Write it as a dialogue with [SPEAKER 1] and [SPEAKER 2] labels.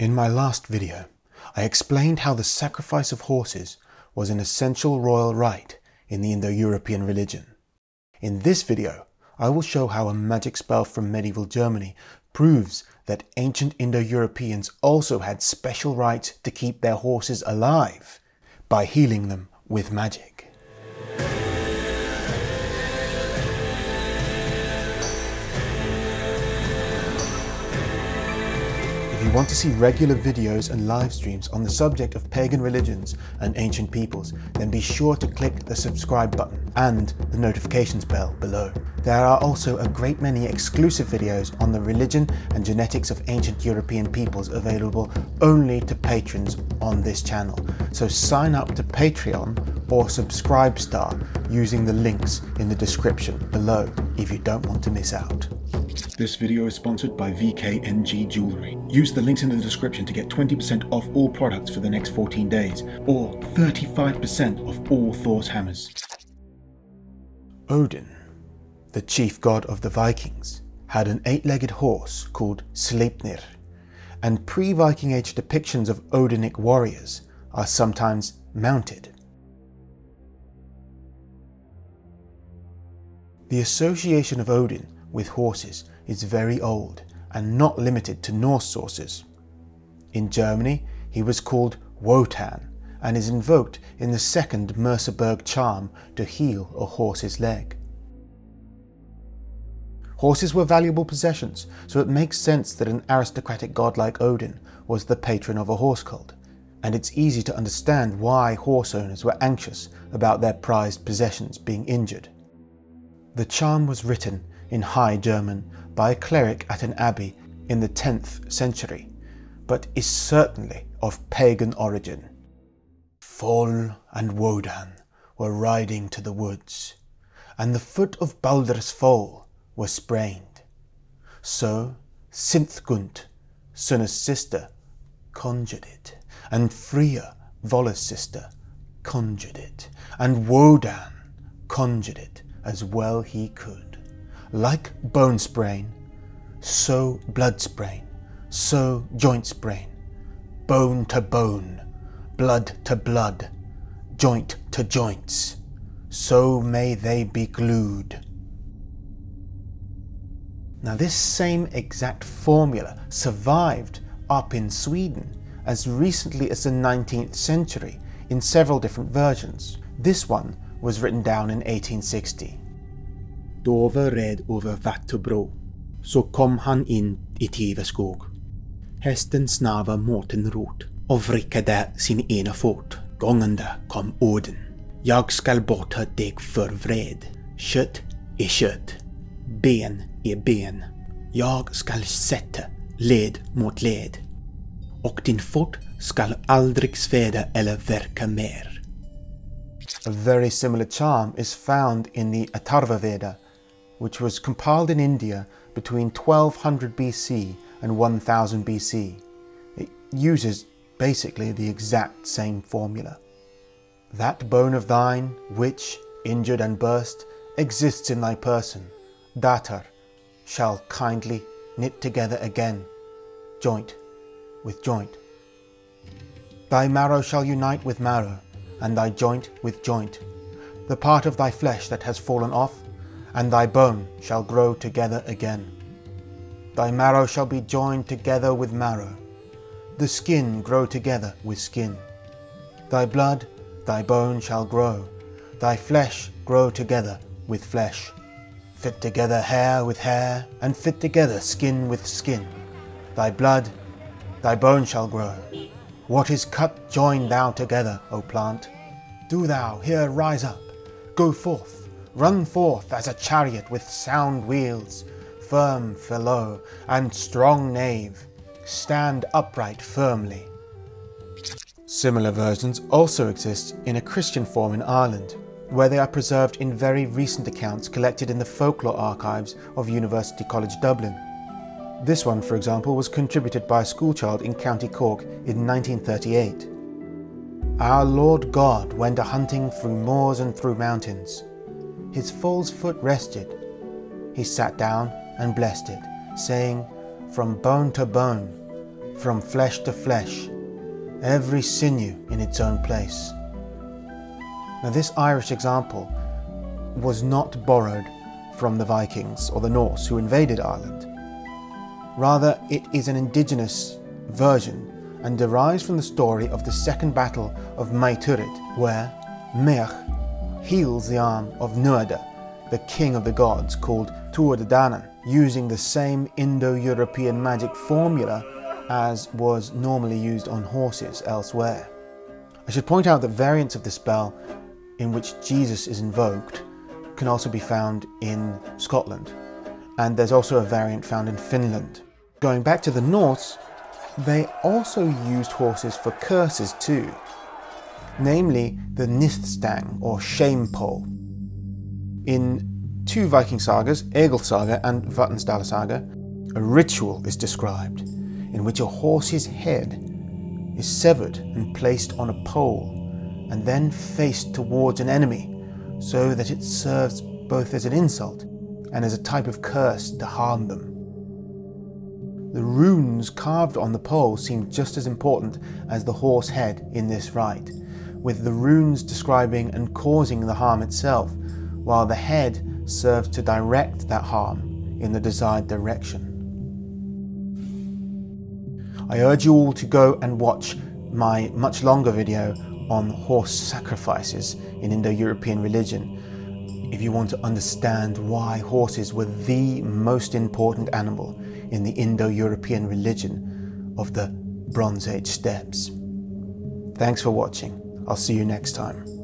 [SPEAKER 1] In my last video, I explained how the sacrifice of horses was an essential royal rite in the Indo-European religion. In this video, I will show how a magic spell from medieval Germany proves that ancient Indo-Europeans also had special rites to keep their horses alive by healing them with magic. If you want to see regular videos and live streams on the subject of pagan religions and ancient peoples, then be sure to click the subscribe button and the notifications bell below. There are also a great many exclusive videos on the religion and genetics of ancient European peoples available only to patrons on this channel. So sign up to Patreon or Subscribestar using the links in the description below if you don't want to miss out. This video is sponsored by VKNG Jewelry. Use the links in the description to get 20% off all products for the next 14 days, or 35% off all Thor's hammers. Odin, the chief god of the Vikings, had an 8-legged horse called Sleipnir, and pre-Viking Age depictions of Odinic warriors are sometimes mounted. The association of Odin with horses is very old and not limited to Norse sources. In Germany, he was called Wotan and is invoked in the second Merseberg charm to heal a horse's leg. Horses were valuable possessions, so it makes sense that an aristocratic god like Odin was the patron of a horse cult, and it's easy to understand why horse owners were anxious about their prized possessions being injured. The charm was written in High German by a cleric at an abbey in the 10th century, but is certainly of pagan origin. Fol and Wodan were riding to the woods, and the foot of Baldr's foal was sprained. So Sinthgund, Sunna's sister, conjured it, and Freya, Vola's sister, conjured it, and Wodan conjured it as well he could. Like bone sprain, so blood sprain, so joint sprain, bone to bone, blood to blood, joint to joints, so may they be glued. Now this same exact formula survived up in Sweden as recently as the 19th century in several different versions. This one was written down in 1860. Då var rädd över Vattubro, så kom han in I Tiveskog. Hästen snava mot en rot och vrickade sin ena fot. Gångande kom Odin. Jag skall borta dig för vred. Kött är kött. Ben är ben. Jag skall sätta led mot led. Och din fot skall aldrig sveda eller verka mer. A very similar charm is found in the Atharva-Veda, which was compiled in India between 1200 BC and 1000 BC. It uses basically the exact same formula. That bone of thine, which, injured and burst, exists in thy person, datar, shall kindly knit together again, joint with joint. Thy marrow shall unite with marrow, and thy joint with joint. The part of thy flesh that has fallen off, and thy bone shall grow together again. Thy marrow shall be joined together with marrow, the skin grow together with skin. Thy blood, thy bone shall grow, thy flesh grow together with flesh. Fit together hair with hair, and fit together skin with skin. Thy blood, thy bone shall grow. What is cut join thou together, O plant. Do thou here rise up, go forth, run forth as a chariot with sound wheels, firm felloe and strong nave, stand upright firmly. Similar versions also exist in a Christian form in Ireland, where they are preserved in very recent accounts collected in the folklore archives of University College Dublin. This one, for example, was contributed by a schoolchild in County Cork in 1938. Our Lord God went a-hunting through moors and through mountains. His foal's foot rested. He sat down and blessed it, saying, From bone to bone, from flesh to flesh, every sinew in its own place. Now this Irish example was not borrowed from the Vikings or the Norse who invaded Ireland. Rather, it is an indigenous version and derives from the story of the second battle of Maige Tuired, where Maige heals the arm of Nuada, the king of the gods, called Tuatha, using the same Indo-European magic formula as was normally used on horses elsewhere. I should point out that variants of the spell in which Jesus is invoked can also be found in Scotland, and there's also a variant found in Finland. Going back to the Norse, they also used horses for curses too, namely the níðstang or shame pole. In two Viking sagas, Egil Saga and Vatnsdæla Saga, a ritual is described in which a horse's head is severed and placed on a pole and then faced towards an enemy so that it serves both as an insult and as a type of curse to harm them. The runes carved on the pole seem just as important as the horse head in this rite, with the runes describing and causing the harm itself, while the head serves to direct that harm in the desired direction. I urge you all to go and watch my much longer video on horse sacrifices in Indo-European religion if you want to understand why horses were the most important animal in the Indo-European religion of the Bronze Age steppes. Thanks for watching. I'll see you next time.